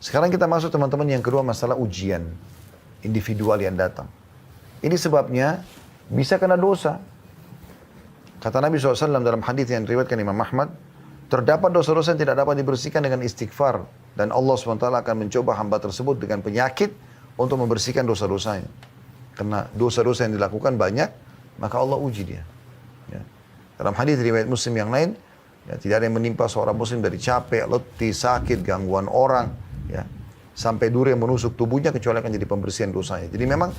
Sekarang kita masuk teman-teman yang kedua, masalah ujian individual yang datang. Ini sebabnya bisa kena dosa. Kata Nabi SAW dalam hadis yang diriwayatkan Imam Ahmad, terdapat dosa-dosa yang tidak dapat dibersihkan dengan istighfar. Dan Allah SWT akan mencoba hamba tersebut dengan penyakit untuk membersihkan dosa-dosanya. Karena dosa-dosa yang dilakukan banyak, maka Allah uji dia. Ya. Dalam hadis riwayat Muslim yang lain, ya, tidak ada yang menimpa seorang muslim dari capek, letih, sakit, gangguan orang, ya, sampai duri yang menusuk tubuhnya kecuali akan jadi pembersihan dosanya. Jadi memang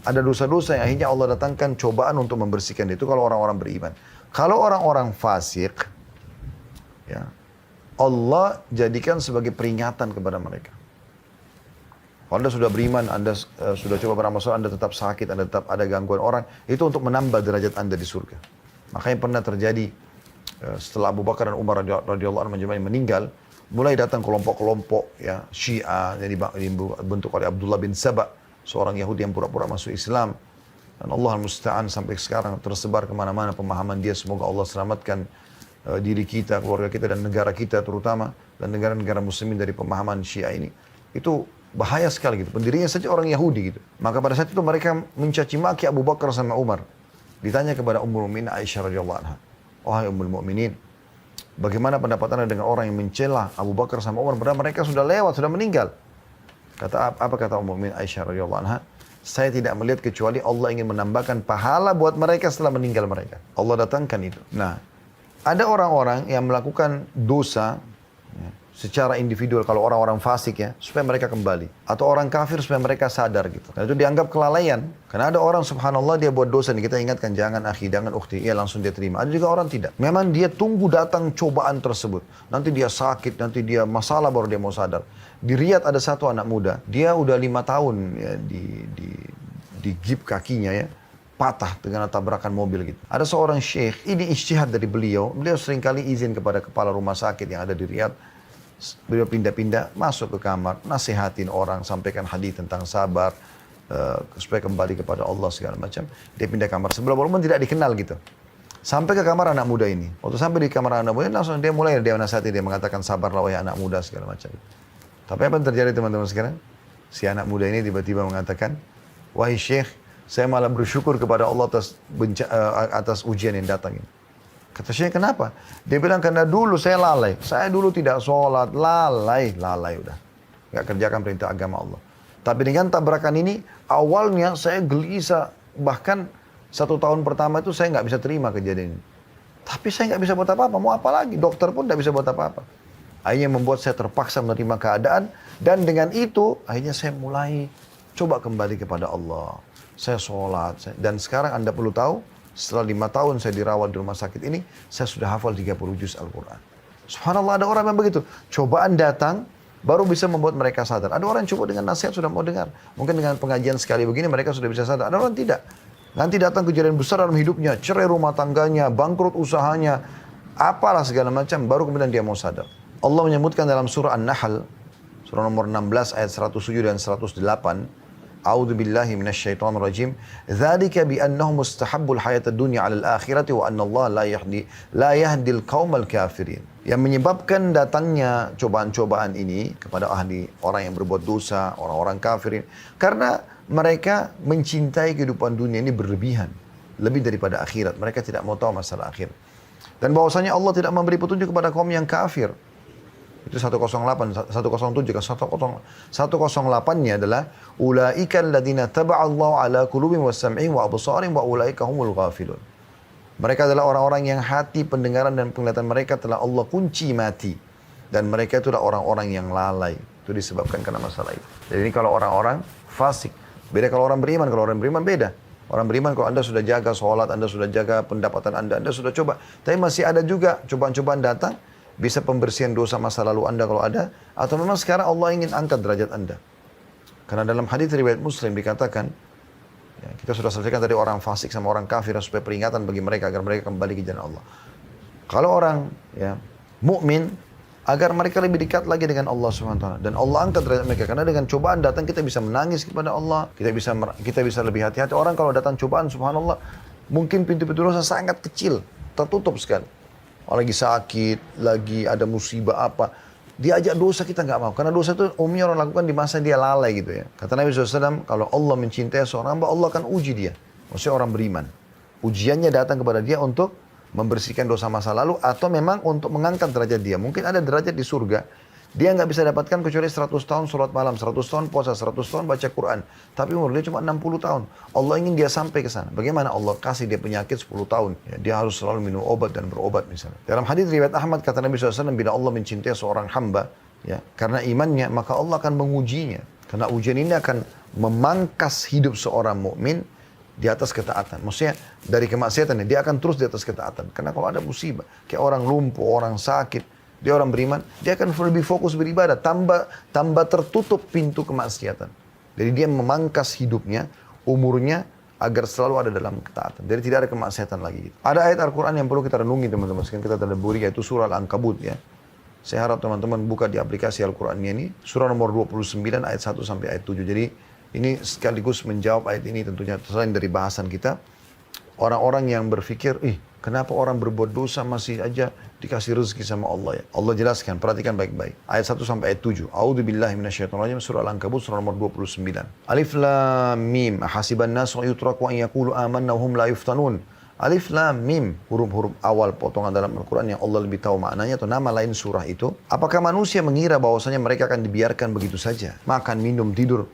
ada dosa-dosa yang akhirnya Allah datangkan cobaan untuk membersihkan itu kalau orang-orang beriman. Kalau orang-orang fasik, ya, Allah jadikan sebagai peringatan kepada mereka. Kalau Anda sudah beriman, Anda sudah coba beramal soleh, Anda tetap sakit, Anda tetap ada gangguan orang, itu untuk menambah derajat Anda di surga. Makanya pernah terjadi setelah Abu Bakar dan Umar radhiyallahu anhu meninggal, mulai datang kelompok-kelompok ya Syiah yang dibentuk oleh Abdullah bin Saba, seorang Yahudi yang pura-pura masuk Islam. Dan Allah al-Musta'an sampai sekarang tersebar kemana-mana pemahaman dia. Semoga Allah selamatkan diri kita, keluarga kita, dan negara kita terutama, dan negara-negara muslimin dari pemahaman Syiah ini. Itu bahaya sekali gitu. Pendirinya saja orang Yahudi gitu. Maka pada saat itu mereka mencaci maki Abu Bakar sama Umar. Ditanya kepada Ummul Mukminin Aisyah radhiyallahu anha, "Wahai Ummul Mukminin, bagaimana pendapat Anda dengan orang yang mencela Abu Bakar sama Umar padahal mereka sudah lewat, sudah meninggal?" Apa kata Ummul Mukminin Aisyah radhiyallahu anha? "Saya tidak melihat kecuali Allah ingin menambahkan pahala buat mereka setelah meninggal mereka." Allah datangkan itu. Nah, ada orang-orang yang melakukan dosa ya, secara individual, kalau orang-orang fasik ya, supaya mereka kembali. Atau orang kafir supaya mereka sadar gitu. Karena itu dianggap kelalaian. Karena ada orang subhanallah dia buat dosa nih, kita ingatkan jangan akhi, jangan ukhti, ya langsung dia terima. Ada juga orang tidak. Memang dia tunggu datang cobaan tersebut. Nanti dia sakit, nanti dia masalah baru dia mau sadar. Di Riyadh ada satu anak muda, dia udah 5 tahun ya, di gip kakinya ya, patah dengan tabrakan mobil gitu. Ada seorang syekh, ini ijtihad dari beliau seringkali izin kepada kepala rumah sakit yang ada di Riyadh. Beliau pindah-pindah, masuk ke kamar, nasihatin orang, sampaikan hadis tentang sabar, supaya kembali kepada Allah segala macam. Dia pindah kamar sebelah, walaupun tidak dikenal gitu. Sampai ke kamar anak muda ini. Waktu sampai di kamar anak muda, langsung dia mulai nasihati, dia mengatakan sabarlah wahai anak muda segala macam. Tapi apa yang terjadi teman-teman sekarang? Si anak muda ini tiba-tiba mengatakan, "Wahai syekh, saya malah bersyukur kepada Allah atas ujian yang datang ini." Kata Syekh, kenapa? Dia bilang, karena dulu saya lalai. Saya dulu tidak sholat, lalai udah. Gak kerjakan perintah agama Allah. Tapi dengan tabrakan ini, awalnya saya gelisah. Bahkan 1 tahun pertama itu saya gak bisa terima kejadian ini. Tapi saya gak bisa buat apa-apa. Mau apa lagi? Dokter pun gak bisa buat apa-apa. Akhirnya membuat saya terpaksa menerima keadaan. Dan dengan itu, akhirnya saya mulai coba kembali kepada Allah. Saya sholat. Dan sekarang Anda perlu tahu, setelah 5 tahun saya dirawat di rumah sakit ini, saya sudah hafal 30 juz Al-Quran. Subhanallah, ada orang yang begitu. Cobaan datang, baru bisa membuat mereka sadar. Ada orang yang coba dengan nasihat sudah mau dengar. Mungkin dengan pengajian sekali begini mereka sudah bisa sadar. Ada orang tidak. Nanti datang kejadian besar dalam hidupnya, cerai rumah tangganya, bangkrut usahanya, apalah segala macam, baru kemudian dia mau sadar. Allah menyebutkan dalam surah An-Nahl, surah nomor 16 ayat 107 dan 108, A'udzu billahi minasyaitonir rajim. Dzalika bi annahum mustahabbul hayatad dunya 'alal akhirati wa anna Allah la yahdil qaumal kafirin. Yang menyebabkan datangnya cobaan-cobaan ini kepada orang yang berbuat dosa, orang-orang kafirin, karena mereka mencintai kehidupan dunia ini berlebihan, lebih daripada akhirat. Mereka tidak mau tahu masalah akhir. Dan bahwasanya Allah tidak memberi petunjuk kepada kaum yang kafir. Itu 108, 107 kan 108-nya adalah ulaika alladziina taba'allahu ala qulubihim wa sam'ihim wa absarihim wa ulaika humul ghafilun. Mereka adalah orang-orang yang hati, pendengaran dan penglihatan mereka telah Allah kunci mati, dan mereka itu adalah orang-orang yang lalai. Itu disebabkan karena masalah itu. Jadi ini kalau orang-orang fasik. Beda kalau orang beriman. Kalau orang beriman beda. Orang beriman kalau Anda sudah jaga sholat, Anda sudah jaga pendapatan Anda sudah coba. Tapi masih ada juga cobaan-cobaan datang. Bisa pembersihan dosa masa lalu Anda kalau ada. Atau memang sekarang Allah ingin angkat derajat Anda. Karena dalam hadis riwayat Muslim dikatakan, ya, kita sudah selesaikan tadi orang fasik sama orang kafir supaya peringatan bagi mereka agar mereka kembali ke jalan Allah. Kalau orang ya mukmin, agar mereka lebih dekat lagi dengan Allah SWT. Dan Allah angkat derajat mereka. Karena dengan cobaan datang kita bisa menangis kepada Allah. Kita bisa lebih hati-hati. Orang kalau datang cobaan subhanallah, mungkin pintu-pintu dosa sangat kecil, tertutup sekali. Lagi sakit, lagi ada musibah apa. Diajak dosa kita nggak mau. Karena dosa itu umumnya orang lakukan di masa dia lalai gitu ya. Kata Nabi SAW, kalau Allah mencintai seorang hamba, Allah akan uji dia. Maksudnya orang beriman. Ujiannya datang kepada dia untuk membersihkan dosa masa lalu atau memang untuk mengangkat derajat dia. Mungkin ada derajat di surga. Dia nggak bisa dapatkan kecuali 100 tahun sholat malam, 100 tahun puasa, 100 tahun baca Quran. Tapi umur dia cuma 60 tahun. Allah ingin dia sampai ke sana. Bagaimana Allah kasih dia penyakit 10 tahun? Ya, dia harus selalu minum obat dan berobat misalnya. Dalam hadis riwayat Ahmad kata Nabi SAW, bila Allah mencintai seorang hamba, ya, karena imannya, maka Allah akan mengujinya. Karena ujian ini akan memangkas hidup seorang mukmin di atas ketaatan. Maksudnya dari kemaksiatan, dia akan terus di atas ketaatan. Karena kalau ada musibah, kayak orang lumpuh, orang sakit, dia orang beriman, dia akan lebih fokus beribadah, tambah tertutup pintu kemaksiatan. Jadi dia memangkas hidupnya, umurnya, agar selalu ada dalam ketaatan. Jadi tidak ada kemaksiatan lagi. Ada ayat Al-Quran yang perlu kita renungi teman-teman. Sekarang kita tadaburi, yaitu surah Al-Ankabut ya. Saya harap teman-teman buka di aplikasi Al-Qurannya ini, surah nomor 29 ayat 1 sampai ayat 7. Jadi ini sekaligus menjawab ayat ini tentunya selain dari bahasan kita. Orang-orang yang berpikir, kenapa orang berbuat dosa masih aja dikasih rezeki sama Allah ya? Allah jelaskan, perhatikan baik-baik. Ayat 1 sampai ayat 7. A'udzubillahi minasyaitonirrajim, surah Al-Ankabut, surah nomor 29. Alif Lam Mim, ahasiban nasu yutraku an yaqulu amanna hum la yuftanun. Alif Lam Mim, huruf-huruf awal potongan dalam Al-Quran yang Allah lebih tahu maknanya atau nama lain surah itu. Apakah manusia mengira bahwasanya mereka akan dibiarkan begitu saja? Makan, minum, tidur.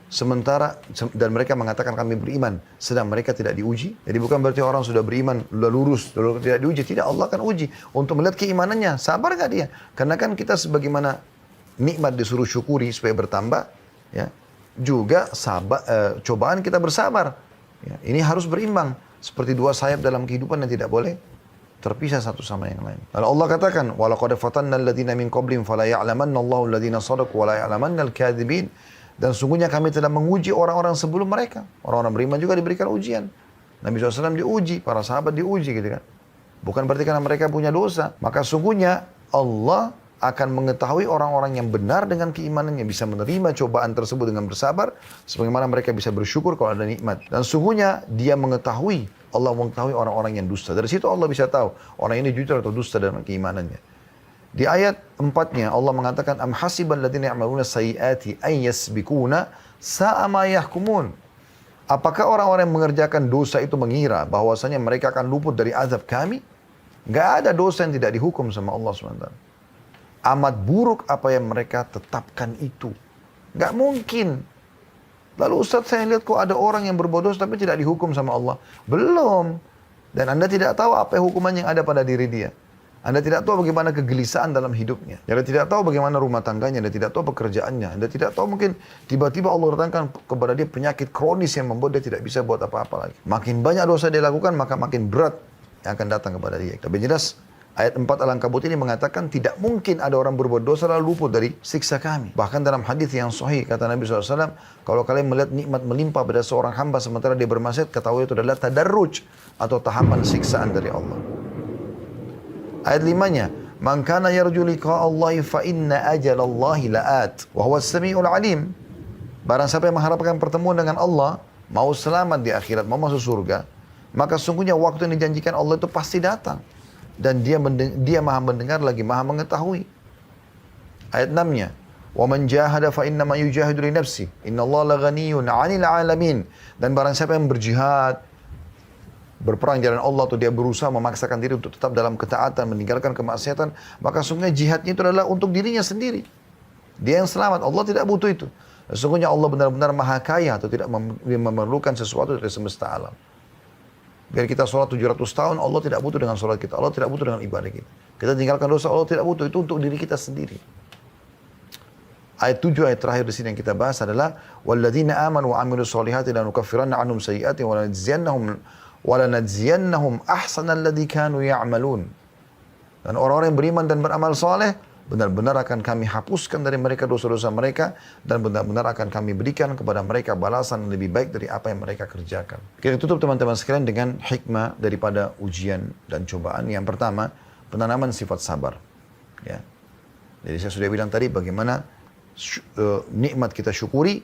Sementara, dan mereka mengatakan kami beriman, sedang mereka tidak diuji. Jadi bukan berarti orang sudah beriman, sudah lurus, lalu tidak diuji. Tidak, Allah akan uji untuk melihat keimanannya. Sabar gak dia? Karena kan kita sebagaimana nikmat disuruh syukuri supaya bertambah, ya, juga cobaan kita bersabar. Ya, ini harus berimbang. Seperti dua sayap dalam kehidupan yang tidak boleh terpisah satu sama yang lain. Lalu Allah katakan, وَلَقَدْ فَتَنَّا الَّذِينَ مِنْ قَبْلِهِمْ فَلَا يَعْلَمَنَّ اللَّهُ الَّذِينَ صَدَقُوا وَلَا يَعْلَمَنَّ الْكَاذِبِينَ. Dan sungguhnya kami telah menguji orang-orang sebelum mereka. Orang-orang beriman juga diberikan ujian. Nabi SAW diuji, para sahabat diuji gitu kan. Bukan berarti karena mereka punya dosa. Maka sungguhnya Allah akan mengetahui orang-orang yang benar dengan keimanannya. Bisa menerima cobaan tersebut dengan bersabar. Sebagaimana mereka bisa bersyukur kalau ada nikmat. Dan sungguhnya dia mengetahui, Allah mengetahui orang-orang yang dusta. Dari situ Allah bisa tahu orang ini jujur atau dusta dalam keimanannya. Di ayat 4-nya Allah mengatakan am hasibal ladzina ya'maluna sayyiati ay yasbikuna sa'a ma yahkumun. Apakah orang-orang yang mengerjakan dosa itu mengira bahwasanya mereka akan luput dari azab kami? Enggak ada dosa yang tidak dihukum sama Allah SWT. Amat buruk apa yang mereka tetapkan itu. Enggak mungkin. Lalu Ustaz, saya lihat kok ada orang yang berbuat dosa tapi tidak dihukum sama Allah. Belum. Dan Anda tidak tahu apa hukuman yang ada pada diri dia. Anda tidak tahu bagaimana kegelisahan dalam hidupnya. Anda tidak tahu bagaimana rumah tangganya. Anda tidak tahu pekerjaannya. Anda tidak tahu mungkin tiba-tiba Allah datangkan kepada dia penyakit kronis yang membuat dia tidak bisa buat apa-apa lagi. Makin banyak dosa dia lakukan, maka makin berat yang akan datang kepada dia. Tapi jelas ayat 4 Al-Ankabut ini mengatakan tidak mungkin ada orang berbuat dosa lalu luput dari siksa kami. Bahkan dalam hadis yang sahih kata Nabi SAW, kalau kalian melihat nikmat melimpah pada seorang hamba sementara dia bermaksiat, ketahui itu adalah tadarruj atau tahapan siksaan dari Allah. Ayat 5-nya, man kana yarju liqa Allah fa inna ajalallahi la'at wa huwa as-sami'ul 'alim. Barang siapa yang mengharapkan pertemuan dengan Allah, mau selamat di akhirat, mau masuk surga, maka sungguhnya waktu yang dijanjikan Allah itu pasti datang. Dan dia maha mendengar lagi maha mengetahui. Ayat 6-nya, wa man jahada fa inna ma yujahidu li nafsi innallaha laghaniyun 'anil 'alamin. Dan barang siapa yang berjihad, berperang jalan Allah atau dia berusaha memaksakan diri untuk tetap dalam ketaatan, meninggalkan kemaksiatan, maka sungguhnya jihadnya itu adalah untuk dirinya sendiri. Dia yang selamat, Allah tidak butuh itu. Sungguhnya Allah benar-benar maha kaya atau tidak memerlukan sesuatu dari semesta alam. Biar kita sholat 700 tahun, Allah tidak butuh dengan sholat kita. Allah tidak butuh dengan ibadah kita. Kita tinggalkan dosa, Allah tidak butuh. Itu untuk diri kita sendiri. Ayat 7, ayat terakhir di sini yang kita bahas adalah وَالَّذِينَ آمَنُوا وَعَمِلُوا الصَّالِحَاتِ لَنُكَفِّرَنَّ عَنْهُمْ سَيِّئَاتِهِمْ وَلَنَجْزِيَنَّهُمْ أَحْسَنَ الَّذِي كَانُوا يَعْمَلُونَ. Dan orang-orang yang beriman dan beramal saleh, benar-benar akan kami hapuskan dari mereka dosa-dosa mereka, dan benar-benar akan kami berikan kepada mereka balasan yang lebih baik dari apa yang mereka kerjakan. Kita tutup teman-teman sekalian dengan hikmah daripada ujian dan cobaan. Yang pertama, penanaman sifat sabar. Ya. Jadi saya sudah bilang tadi bagaimana nikmat kita syukuri,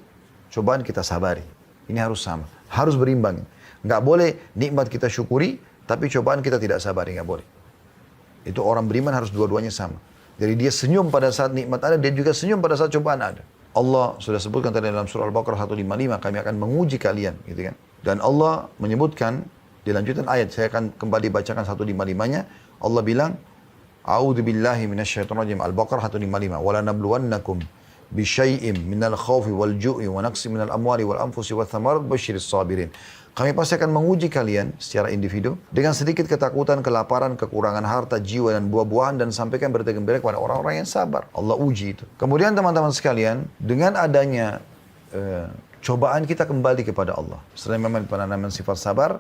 cobaan kita sabari. Ini harus sama, harus berimbang. Nggak boleh nikmat kita syukuri, tapi cobaan kita tidak sabari, nggak boleh. Itu orang beriman harus dua-duanya sama. Jadi dia senyum pada saat nikmat ada, dia juga senyum pada saat cobaan ada. Allah sudah sebutkan tadi dalam surah Al-Baqarah 155, kami akan menguji kalian, gitu kan. Dan Allah menyebutkan di lanjutan ayat, saya akan kembali bacakan 155-nya. Allah bilang, A'udzu billahi minasyaitonir rajim. Al-Baqarah 155. Wala nabluwannakum bisyai'im minal khaufi wal ju'i wa naqsi minal amwali wal anfusi wath thamarat basyiris sabirin. Kami pasti akan menguji kalian secara individu dengan sedikit ketakutan, kelaparan, kekurangan harta, jiwa dan buah-buahan dan sampaikan berita gembira kepada orang-orang yang sabar. Allah uji itu. Kemudian teman-teman sekalian, dengan adanya cobaan kita kembali kepada Allah. Selain memang penanaman sifat sabar,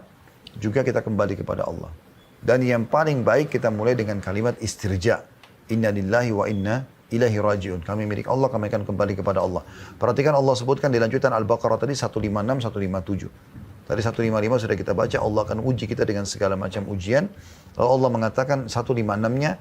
juga kita kembali kepada Allah. Dan yang paling baik kita mulai dengan kalimat istirja. Inna lillahi wa inna ilahi raji'un. Kami milik Allah, kami akan kembali kepada Allah. Perhatikan Allah sebutkan di lanjutan Al-Baqarah tadi 156, 157. Tadi 155 sudah kita baca, Allah akan uji kita dengan segala macam ujian. Lalu Allah mengatakan 156-nya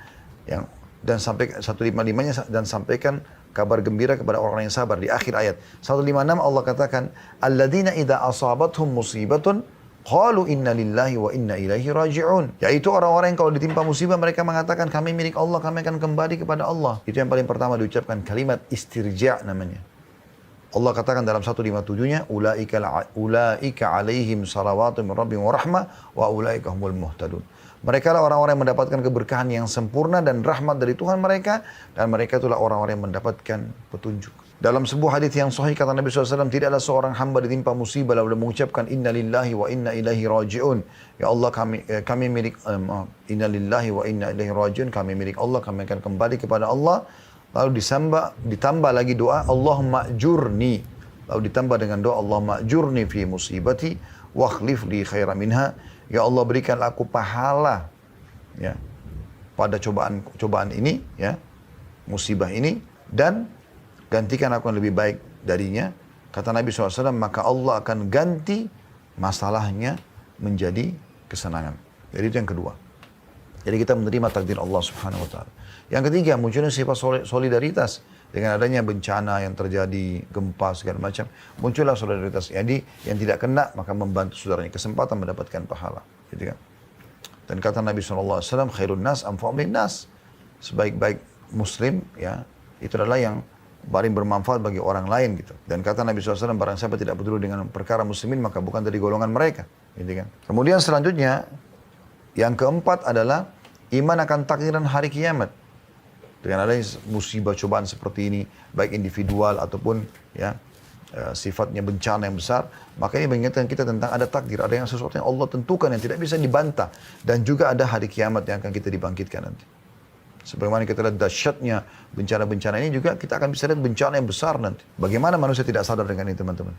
yang dan sampai 155-nya dan sampaikan kabar gembira kepada orang yang sabar di akhir ayat. 156 Allah katakan, alladzina idza asabathum musibatun qalu inna lillahi wa inna ilaihi raji'un. Yaitu orang-orang yang kalau ditimpa musibah mereka mengatakan kami milik Allah, kami akan kembali kepada Allah. Itu yang paling pertama diucapkan, kalimat istirja namanya. Allah katakan dalam 157-nya, ulaika alaihim salawatu min rabbihim wa rahmah wa ulaika humul muhtadun. Mereka lah orang-orang yang mendapatkan keberkahan yang sempurna dan rahmat dari Tuhan mereka, dan mereka itulah orang-orang yang mendapatkan petunjuk. Dalam sebuah hadis yang sahih kata Nabi SAW, tidaklah seorang hamba ditimpa musibah lalu mengucapkan inna lillahi wa inna ilaihi raji'un. Ya Allah kami milik inna lillahi wa inna ilaihi raji'un, kami milik Allah, kami akan kembali kepada Allah. Lalu ditambah lagi doa Allahumma ajurni. Lalu ditambah dengan doa Allahumma ajurni fi musibati wa akhlif li khairan minha. Ya Allah berikanlah aku pahala ya pada cobaan ini ya, musibah ini, dan gantikan aku yang lebih baik darinya. Kata Nabi SAW, maka Allah akan ganti masalahnya menjadi kesenangan. Jadi itu yang kedua. Jadi kita menerima takdir Allah Subhanahu wa taala. Yang ketiga, munculnya sifat solidaritas. Dengan adanya bencana yang terjadi, gempa segala macam, muncullah solidaritas. Jadi yang tidak kena maka membantu saudaranya, kesempatan mendapatkan pahala. Gitu kan? Dan kata Nabi SAW, khairun nas anfa'u lin nas. Sebaik-baik muslim ya, itu adalah yang paling bermanfaat bagi orang lain gitu. Dan kata Nabi SAW, barang siapa tidak peduli dengan perkara muslimin maka bukan dari golongan mereka. Gitu kan? Kemudian selanjutnya, yang keempat adalah iman akan takdiran hari kiamat. Dengan adanya musibah cobaan seperti ini, baik individual ataupun ya sifatnya bencana yang besar, maka ini mengingatkan kita tentang ada takdir, ada yang sesuatu yang Allah tentukan yang tidak bisa dibantah, dan juga ada hari kiamat yang akan kita dibangkitkan nanti. Sebagaimana kita lihat dahsyatnya bencana-bencana ini, juga kita akan bisa lihat bencana yang besar nanti. Bagaimana manusia tidak sadar dengan ini, teman-teman?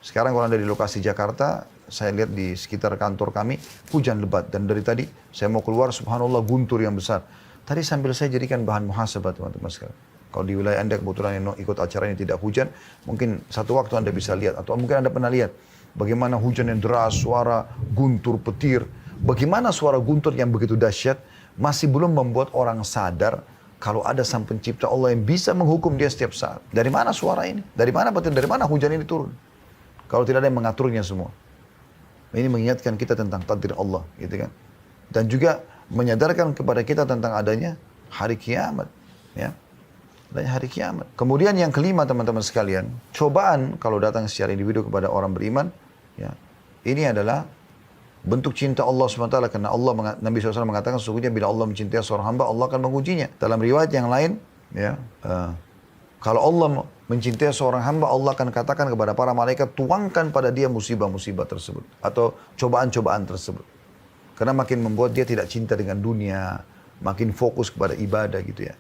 Sekarang kalau Anda di lokasi Jakarta, saya lihat di sekitar kantor kami, hujan lebat. Dan dari tadi saya mau keluar, subhanallah, guntur yang besar. Tadi sambil saya jadikan bahan muhasabah, teman-teman sekalian. Kalau di wilayah Anda kebetulan yang ikut acara ini tidak hujan, mungkin satu waktu Anda bisa lihat. Atau mungkin Anda pernah lihat bagaimana hujan yang deras, suara guntur, petir. Bagaimana suara guntur yang begitu dahsyat masih belum membuat orang sadar kalau ada sang pencipta Allah yang bisa menghukum dia setiap saat. Dari mana suara ini? Dari mana petir? Dari mana hujan ini turun? Kalau tidak ada yang mengaturnya semua. Ini mengingatkan kita tentang takdir Allah, gitu kan. Dan juga menyadarkan kepada kita tentang adanya hari kiamat, ya. Adanya hari kiamat. Kemudian yang kelima, teman-teman sekalian, cobaan kalau datang secara individu kepada orang beriman, ya. Ini adalah bentuk cinta Allah SWT, karena Nabi SAW mengatakan sesungguhnya bila Allah mencintai seorang hamba, Allah akan mengujinya. Dalam riwayat yang lain, ya, kalau Allah mencintai seorang hamba, Allah akan katakan kepada para malaikat, tuangkan pada dia musibah-musibah tersebut atau cobaan-cobaan tersebut. Karena makin membuat dia tidak cinta dengan dunia, makin fokus kepada ibadah gitu ya.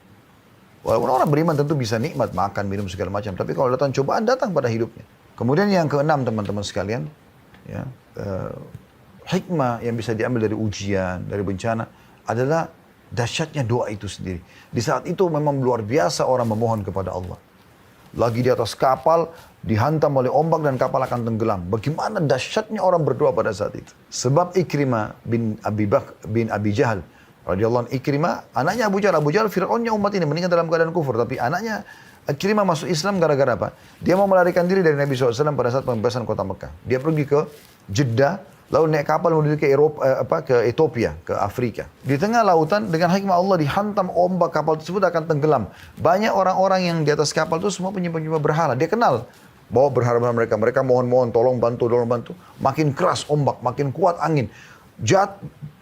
Walaupun orang beriman tentu bisa nikmat, makan, minum segala macam. Tapi kalau datang cobaan, datang pada hidupnya. Kemudian yang keenam, teman-teman sekalian, ya, hikmah yang bisa diambil dari ujian, dari bencana adalah dahsyatnya doa itu sendiri. Di saat itu memang luar biasa orang memohon kepada Allah. Lagi di atas kapal, dihantam oleh ombak dan kapal akan tenggelam. Bagaimana dahsyatnya orang berdoa pada saat itu. Sebab Ikrimah bin Abi Jahal, radhiyallahu anhu, Ikrimah, anaknya Abu Jahal, Fir'aunnya umat ini meninggal dalam keadaan kufur. Tapi anaknya Ikrimah masuk Islam gara-gara apa? Dia mau melarikan diri dari Nabi SAW pada saat pembebasan kota Mekah. Dia pergi ke Jeddah lalu naik kapal menuju ke Eropa, ke Ethiopia, ke Afrika. Di tengah lautan dengan hikmah Allah dihantam ombak, kapal tersebut akan tenggelam. Banyak orang-orang yang di atas kapal itu semua penyembah-penyembah berhala. Dia kenal bahwa berhala mereka. Mereka mohon-mohon, tolong bantu, tolong bantu. Makin keras ombak, makin kuat angin.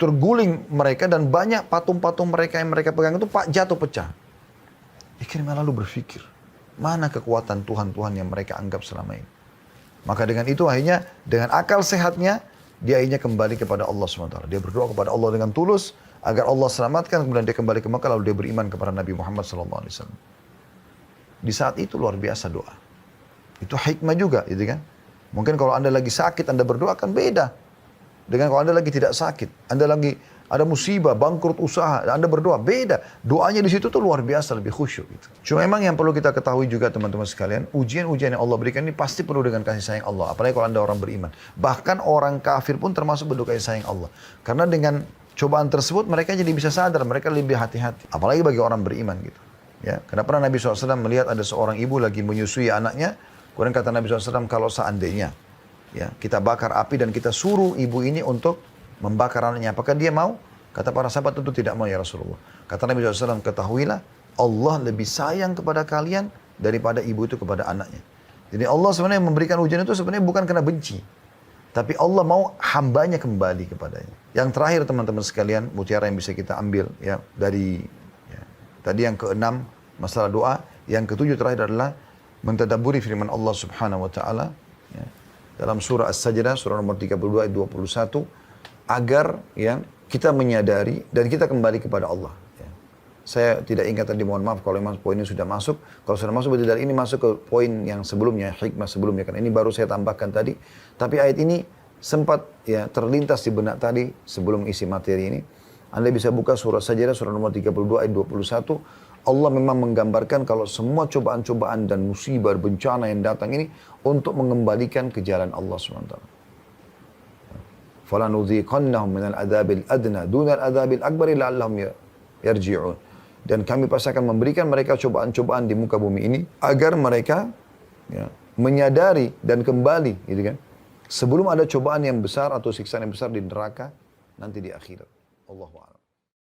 Terguling mereka dan banyak patung-patung mereka yang mereka pegang itu jatuh pecah. Ikrimah lalu berpikir, mana kekuatan Tuhan-Tuhan yang mereka anggap selama ini. Maka dengan itu akhirnya dengan akal sehatnya dia akhirnya kembali kepada Allah SWT. Dia berdoa kepada Allah dengan tulus agar Allah selamatkan, kemudian dia kembali ke Makkah lalu dia beriman kepada Nabi Muhammad SAW. Di saat itu luar biasa doa. Itu hikmah juga, gitu kan? Mungkin kalau Anda lagi sakit, Anda berdoa kan beda. Dengan kalau Anda lagi tidak sakit, Anda lagi ada musibah, bangkrut usaha, Anda berdoa, beda. Doanya di situ tuh luar biasa, lebih khusyuk. Gitu. Cuma memang yang perlu kita ketahui juga teman-teman sekalian, ujian-ujian yang Allah berikan ini pasti penuh dengan kasih sayang Allah. Apalagi kalau Anda orang beriman. Bahkan orang kafir pun termasuk bentuk kasih sayang Allah. Karena dengan cobaan tersebut mereka jadi bisa sadar, mereka lebih hati-hati. Apalagi bagi orang beriman gitu. Ya, karena pernah Nabi SAW melihat ada seorang ibu lagi menyusui anaknya, kemudian kata Nabi SAW, kalau seandainya ya kita bakar api dan kita suruh ibu ini untuk membakar anaknya, apakah dia mau? Kata para sahabat tentu tidak mau ya Rasulullah. Kata Nabi SAW, ketahuilah Allah lebih sayang kepada kalian daripada ibu itu kepada anaknya. Jadi Allah sebenarnya memberikan ujian itu sebenarnya bukan karena benci. Tapi Allah mau hambanya kembali kepadanya. Yang terakhir teman-teman sekalian, mutiara yang bisa kita ambil ya dari tadi yang keenam masalah doa. Yang ketujuh terakhir adalah mentadabburi firman Allah Subhanahu wa taala ya, dalam surah As-Sajdah surah nomor 32 ayat 21 agar ya kita menyadari dan kita kembali kepada Allah. Ya. Saya tidak ingat tadi, mohon maaf kalau memang poin ini sudah masuk. Kalau sudah masuk berarti dari ini masuk ke poin yang sebelumnya, hikmah sebelumnya. Kan ini baru saya tambahkan tadi. Tapi ayat ini sempat ya terlintas di benak tadi sebelum isi materi ini. Anda bisa buka surah Sajdah surah nomor 32 ayat 21. Allah memang menggambarkan kalau semua cobaan-cobaan dan musibah, bencana yang datang ini untuk mengembalikan ke jalan Allah SWT. فَلَنُذِيقَنَّهُمْ مِنَ الْعَذَابِ الْأَدْنَى دُونَ الْعَذَابِ الْأَكْبَرِ لَعَلَّهُمْ يَرْجِعُونَ. Dan kami pasti akan memberikan mereka cobaan-cobaan di muka bumi ini agar mereka ya, menyadari dan kembali, gitu kan? Sebelum ada cobaan yang besar atau siksaan yang besar di neraka nanti di akhirat. Allahu a'lam.